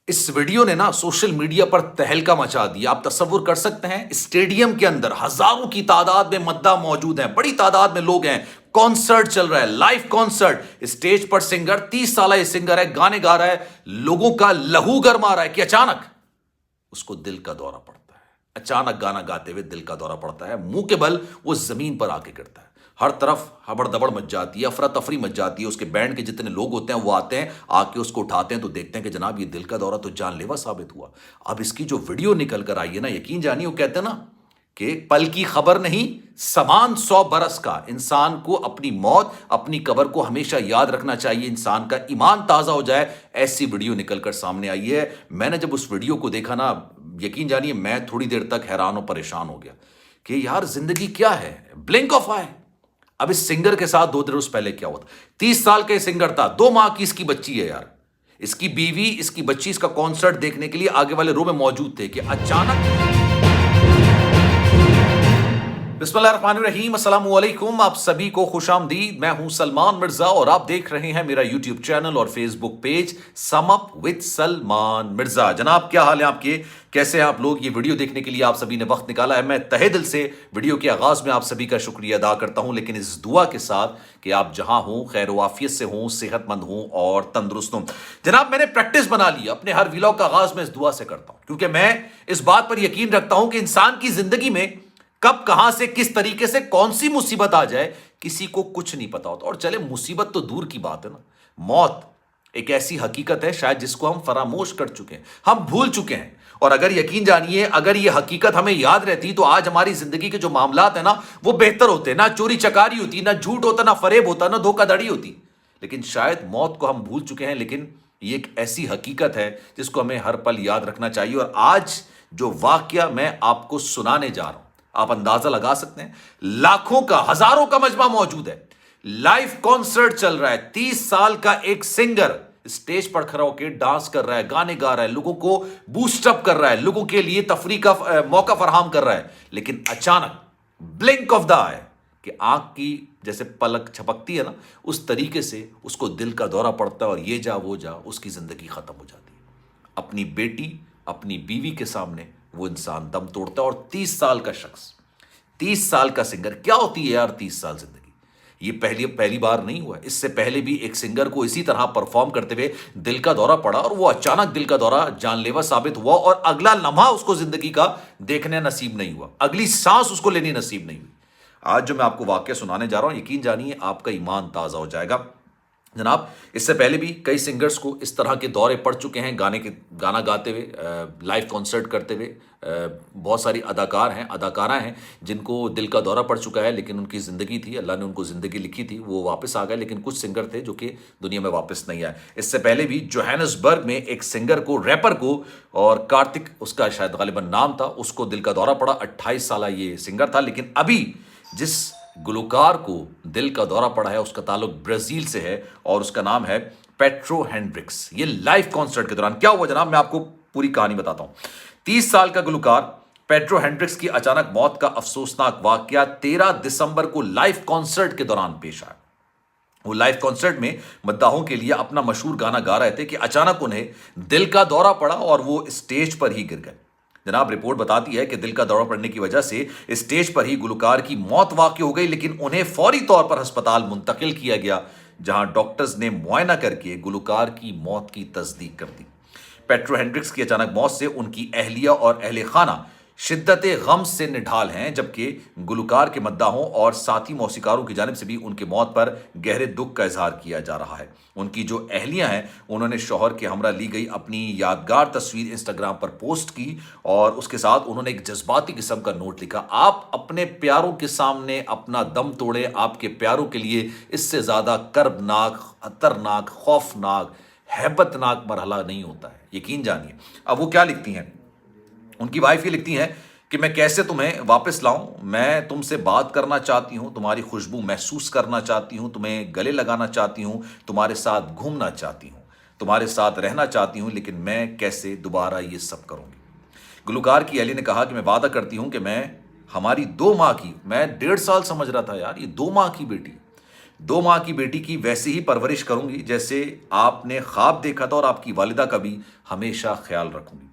اس video نے نا social media پر تہلکہ مچا دیا. آپ تصور کر سکتے ہیں اسٹیڈیم کے اندر ہزاروں کی تعداد میں مداح موجود ہیں, بڑی تعداد میں لوگ ہیں, کانسرٹ چل رہا ہے, لائیو کانسرٹ, اسٹیج پر سنگر, 30 سالہ یہ سنگر ہے, گانے گا رہا ہے, لوگوں کا لہو گرما رہا ہے کہ اچانک اس کو دل کا دورہ پڑتا ہے. اچانک گانا گاتے ہوئے دل کا دورہ پڑتا ہے, منہ کے بل وہ زمین پر آ کے گرتا ہے. ہر طرف ہبڑ دبڑ مچ جاتی ہے, افراتفری مچ جاتی ہے. اس کے بینڈ کے جتنے لوگ ہوتے ہیں وہ آتے ہیں, آ کے اس کو اٹھاتے ہیں تو دیکھتے ہیں کہ جناب یہ دل کا دورہ تو جان لیوا ثابت ہوا. اب اس کی جو ویڈیو نکل کر آئی ہے نا, یقین جانیے, وہ کہتے ہیں نا کہ پل کی خبر نہیں سمان 100 برس کا. انسان کو اپنی موت, اپنی قبر کو ہمیشہ یاد رکھنا چاہیے, انسان کا ایمان تازہ ہو جائے. ایسی ویڈیو نکل کر سامنے آئی ہے. میں نے جب اس ویڈیو کو دیکھا نا, یقین جانیے میں تھوڑی دیر تک حیران و پریشان ہو گیا کہ یار زندگی کیا ہے, بلنک آف آئی. اب اس سنگر کے ساتھ 2 روز پہلے کیا ہوا تھا. 30 سال کا یہ سنگر تھا, 2 ماہ کی اس کی بچی ہے یار. اس کی بیوی, اس کی بچی اس کا کانسرٹ دیکھنے کے لیے آگے والے رو میں موجود تھے کہ اچانک. بسم اللہ الرحمن الرحیم. السلام علیکم, آپ سبھی کو خوش آمدید. میں ہوں سلمان مرزا اور آپ دیکھ رہے ہیں میرا یوٹیوب چینل اور Facebook page sum up with Salman Mirza. جناب کیا حال ہے آپ کے, کیسے ہیں آپ لوگ؟ یہ ویڈیو دیکھنے کے لیے آپ سبھی نے وقت نکالا ہے. میں تہہ دل سے ویڈیو کے آغاز میں آپ سبھی کا شکریہ ادا کرتا ہوں, لیکن اس دعا کے ساتھ کہ آپ جہاں ہوں خیر و عافیت سے ہوں, صحت مند ہوں اور تندرست ہوں. جناب میں نے پریکٹس بنا لی, اپنے ہر ویلاگ کا آغاز میں اس دعا سے کرتا ہوں, کیونکہ میں اس بات پر یقین رکھتا ہوں کہ انسان کی زندگی میں کب, کہاں سے, کس طریقے سے کون سی مصیبت آ جائے کسی کو کچھ نہیں پتا ہوتا. اور چلے مصیبت تو دور کی بات ہے نا, موت ایک ایسی حقیقت ہے شاید جس کو ہم فراموش کر چکے ہیں, ہم بھول چکے ہیں. اور اگر یقین جانیے اگر یہ حقیقت ہمیں یاد رہتی تو آج ہماری زندگی کے جو معاملات ہیں نا وہ بہتر ہوتے. نہ چوری چکاری ہوتی, نہ جھوٹ ہوتا, نہ فریب ہوتا, نہ دھوکہ دھڑی ہوتی. لیکن شاید موت کو ہم بھول چکے ہیں. لیکن یہ ایک ایسی حقیقت ہے جس کو ہمیں ہر پل یاد رکھنا چاہیے. اور آج جو واقعہ میں آپ کو سنانے جا رہا ہوں, آپ اندازہ لگا سکتے ہیں, لاکھوں کا, ہزاروں کا مجمع موجود ہے, لائیو کانسرٹ چل رہا ہے, 30 سال کا ایک سنگر اسٹیج پر کھڑا ہو کے ڈانس کر رہا ہے, گانے گا رہا ہے, لوگوں کو بوسٹ اپ کر رہا ہے, لوگوں کے لیے تفریح کا موقع فراہم کر رہا ہے. لیکن اچانک بلنک آف دا آئی, کہ آنکھ کی جیسے پلک چھپکتی ہے نا, اس طریقے سے اس کو دل کا دورہ پڑتا ہے اور یہ جا وہ جا اس کی زندگی ختم ہو جاتی ہے. اپنی بیٹی, اپنی بیوی کے سامنے وہ انسان دم توڑتا ہے. اور 30 سال کا شخص, 30 سال کا سنگر, کیا ہوتی ہے یار 30 سال زندگی, یہ پہلی بار نہیں ہوا. اس سے پہلے بھی ایک سنگر کو اسی طرح پرفارم کرتے ہوئے دل کا دورہ پڑا اور وہ اچانک دل کا دورہ جان لیوا ثابت ہوا اور اگلا لمحہ اس کو زندگی کا دیکھنے نصیب نہیں ہوا, اگلی سانس اس کو لینی نصیب نہیں ہوئی. آج جو میں آپ کو واقعہ سنانے جا رہا ہوں, یقین جانیے آپ کا ایمان تازہ ہو جائے گا. جناب اس سے پہلے بھی کئی سنگرز کو اس طرح کے دورے پڑ چکے ہیں, گانا گاتے ہوئے, لائیو کانسرٹ کرتے ہوئے. بہت ساری اداکار ہیں, اداکارہ ہیں جن کو دل کا دورہ پڑ چکا ہے, لیکن ان کی زندگی تھی, اللہ نے ان کو زندگی لکھی تھی, وہ واپس آ گئے. لیکن کچھ سنگر تھے جو کہ دنیا میں واپس نہیں آئے. اس سے پہلے بھی جوہانسبرگ میں ایک سنگر کو, ریپر کو, اور کارتک اس کا شاید غالباً نام تھا, اس کو دل کا دورہ پڑا. 28 سالہ یہ سنگر تھا. لیکن ابھی جس گلوکار کو دل کا دورہ پڑا ہے اس کا تعلق برازیل سے ہے اور اس کا نام ہے پیٹرو ہینڈرکس. یہ لائیو کانسرٹ کے دوران کیا ہوا جناب, میں آپ کو پوری کہانی بتاتا ہوں. 30 سال کا گلوکار پیٹرو ہینڈرکس کی اچانک موت کا افسوسناک واقعہ 13 دسمبر کو لائیو کانسرٹ کے دوران پیش آیا. وہ لائیو کانسرٹ میں مداحوں کے لیے اپنا مشہور گانا گا رہے تھے کہ اچانک انہیں دل کا دورہ پڑا اور وہ اسٹیج پر ہی گر گئے. جناب رپورٹ بتاتی ہے کہ دل کا دورہ پڑنے کی وجہ سے اسٹیج پر ہی گلوکار کی موت واقع ہو گئی, لیکن انہیں فوری طور پر ہسپتال منتقل کیا گیا جہاں ڈاکٹرز نے معائنہ کر کے گلوکار کی موت کی تصدیق کر دی. پیٹرو ہینڈرکس کی اچانک موت سے ان کی اہلیہ اور اہل خانہ شدت غم سے نڈھال ہیں, جبکہ گلوکار کے مداحوں اور ساتھی موسیقاروں کی جانب سے بھی ان کی موت پر گہرے دکھ کا اظہار کیا جا رہا ہے. ان کی جو اہلیاں ہیں انہوں نے شوہر کے ہمراہ لی گئی اپنی یادگار تصویر انسٹاگرام پر پوسٹ کی اور اس کے ساتھ انہوں نے ایک جذباتی قسم کا نوٹ لکھا. آپ اپنے پیاروں کے سامنے اپنا دم توڑیں, آپ کے پیاروں کے لیے اس سے زیادہ کربناک, خطرناک, خوفناک, ہیبت ناک مرحلہ نہیں ہوتا ہے, یقین جانیے. اب وہ کیا لکھتی ہیں, ان کی وائف یہ لکھتی ہیں کہ میں کیسے تمہیں واپس لاؤں, میں تم سے بات کرنا چاہتی ہوں, تمہاری خوشبو محسوس کرنا چاہتی ہوں, تمہیں گلے لگانا چاہتی ہوں, تمہارے ساتھ گھومنا چاہتی ہوں, تمہارے ساتھ رہنا چاہتی ہوں, لیکن میں کیسے دوبارہ یہ سب کروں گی. گلوکار کی اہلیہ نے کہا کہ میں وعدہ کرتی ہوں کہ میں ہماری 2 ماہ کی, میں 1.5 سال سمجھ رہا تھا یار, یہ 2 ماہ کی بیٹی, 2 ماہ کی بیٹی کی ویسی ہی پرورش کروں گی جیسے آپ نے خواب دیکھا تھا، اور آپ کی والدہ کا بھی ہمیشہ خیال رکھوں گی۔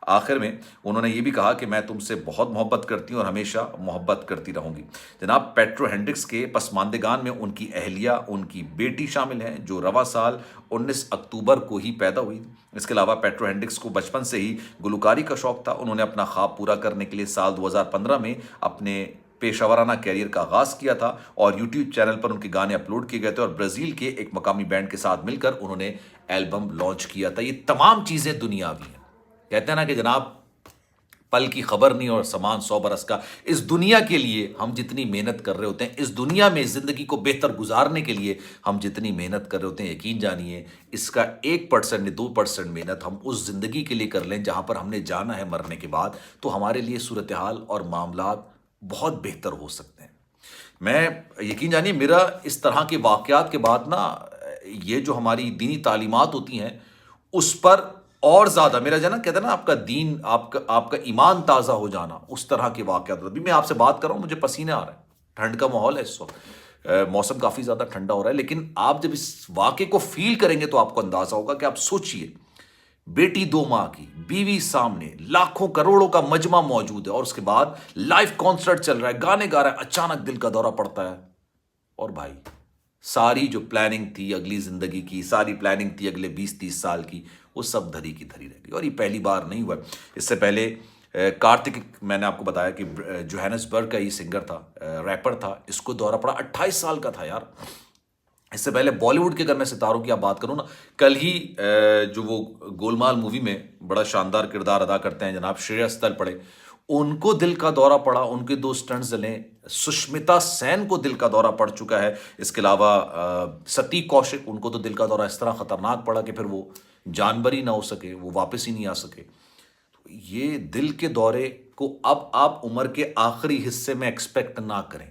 آخر میں انہوں نے یہ بھی کہا کہ میں تم سے بہت محبت کرتی ہوں اور ہمیشہ محبت کرتی رہوں گی۔ جناب پیٹرو ہینڈرکس کے پسماندگان میں ان کی اہلیہ، ان کی بیٹی شامل ہیں جو رواں سال 19 اکتوبر کو ہی پیدا ہوئی۔ اس کے علاوہ پیٹرو ہینڈرکس کو بچپن سے ہی گلوکاری کا شوق تھا۔ انہوں نے اپنا خواب پورا کرنے کے لیے سال 2015 میں اپنے پیشہ ورانہ کیریئر کا آغاز کیا تھا، اور یوٹیوب چینل پر ان کے گانے اپلوڈ کیے گئے تھے، اور برازیل کے ایک مقامی بینڈ کے ساتھ مل کر انہوں نے البم لانچ کیا تھا۔ یہ تمام چیزیں دنیاوی ہیں۔ کہتے ہیں نا کہ جناب پل کی خبر نہیں اور سامان 100 برس کا۔ اس دنیا کے لیے ہم جتنی محنت کر رہے ہوتے ہیں، اس دنیا میں زندگی کو بہتر گزارنے کے لیے ہم جتنی محنت کر رہے ہوتے ہیں، یقین جانیے اس کا 1% نہیں 2% محنت ہم اس زندگی کے لیے کر لیں جہاں پر ہم نے جانا ہے مرنے کے بعد، تو ہمارے لیے صورتحال اور معاملات بہت بہتر ہو سکتے ہیں۔ میں یقین جانیے میرا اس طرح کے واقعات کے بعد نا، یہ جو ہماری دینی تعلیمات ہوتی ہیں اس پر اور زیادہ میرا جو نا کہتے ہیں نا آپ کا دین، آپ کا ایمان تازہ ہو جانا، اس طرح کے واقعات۔ ابھی میں آپ سے بات کر رہا ہوں، مجھے پسینے آ رہے ہیں، ٹھنڈ کا ماحول ہے اس وقت، موسم کافی زیادہ ٹھنڈا ہو رہا ہے، لیکن آپ جب اس واقعے کو فیل کریں گے تو آپ کو اندازہ ہوگا کہ آپ سوچئے بیٹی 2 ماہ کی، بیوی سامنے، لاکھوں کروڑوں کا مجمع موجود ہے، اور اس کے بعد لائیو کانسرٹ چل رہا ہے، گانے گا رہا ہے، اچانک دل کا دورہ پڑتا ہے، اور بھائی ساری جو پلاننگ تھی اگلی زندگی کی، ساری پلاننگ تھی اگلے 20-30 سال کی، وہ سب دھری کی دھری رہ گئی۔ اور یہ پہلی بار نہیں ہوا، اس سے پہلے کارتک، میں نے آپ کو بتایا کہ جوہانسبرگ کا یہ سنگر تھا، ریپر تھا، اس کو دورہ پڑا، 28 سال کا تھا یار۔ اس سے پہلے بالی ووڈ کے اگر میں ستاروں کی آپ بات کروں نا، کل ہی جو وہ گولمال مووی میں بڑا شاندار کردار ادا کرتے ہیں جناب شرییس تلپڑے، ان کو دل کا دورہ پڑا، ان کے 2 سٹنٹس جلیں۔ سشمتا سین کو دل کا دورہ پڑ چکا ہے، اس کے علاوہ ستی کوشک، ان کو تو دل کا دورہ اس طرح خطرناک پڑا کہ پھر وہ جانبر ہی نہ ہو سکے، وہ واپس ہی نہیں آ سکے۔ یہ دل کے دورے کو اب آپ عمر کے آخری حصے میں ایکسپیکٹ نہ کریں۔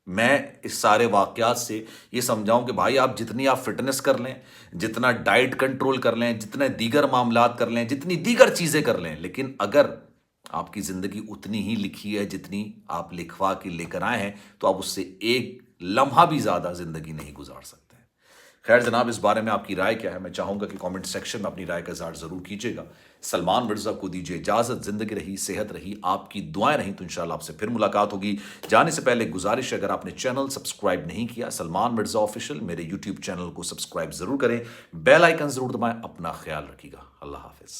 میں اس سارے واقعات سے یہ سمجھاؤں کہ بھائی آپ جتنی آپ فٹنس کر لیں، جتنا ڈائٹ کنٹرول کر لیں، جتنے دیگر معاملات کر لیں، جتنی دیگر چیزیں کر لیں، لیکن اگر آپ کی زندگی اتنی ہی لکھی ہے جتنی آپ لکھوا کے لے کر آئے ہیں، تو آپ اس سے ایک لمحہ بھی زیادہ زندگی نہیں گزار سکتے ہیں۔ خیر جناب، اس بارے میں آپ کی رائے کیا ہے؟ میں چاہوں گا کہ کامنٹ سیکشن میں اپنی رائے کا اظہار ضرور کیجیے گا۔ سلمان مرزا کو دیجیے اجازت، زندگی رہی، صحت رہی، آپ کی دعائیں رہیں تو انشاءاللہ آپ سے پھر ملاقات ہوگی۔ جانے سے پہلے گزارش ہے، اگر آپ نے چینل سبسکرائب نہیں کیا سلمان مرزا آفیشیل، میرے یوٹیوب چینل کو سبسکرائب ضرور کریں، بیل آئیکن ضرور دبائیں۔ اپنا خیال رکھیے گا، اللہ حافظ۔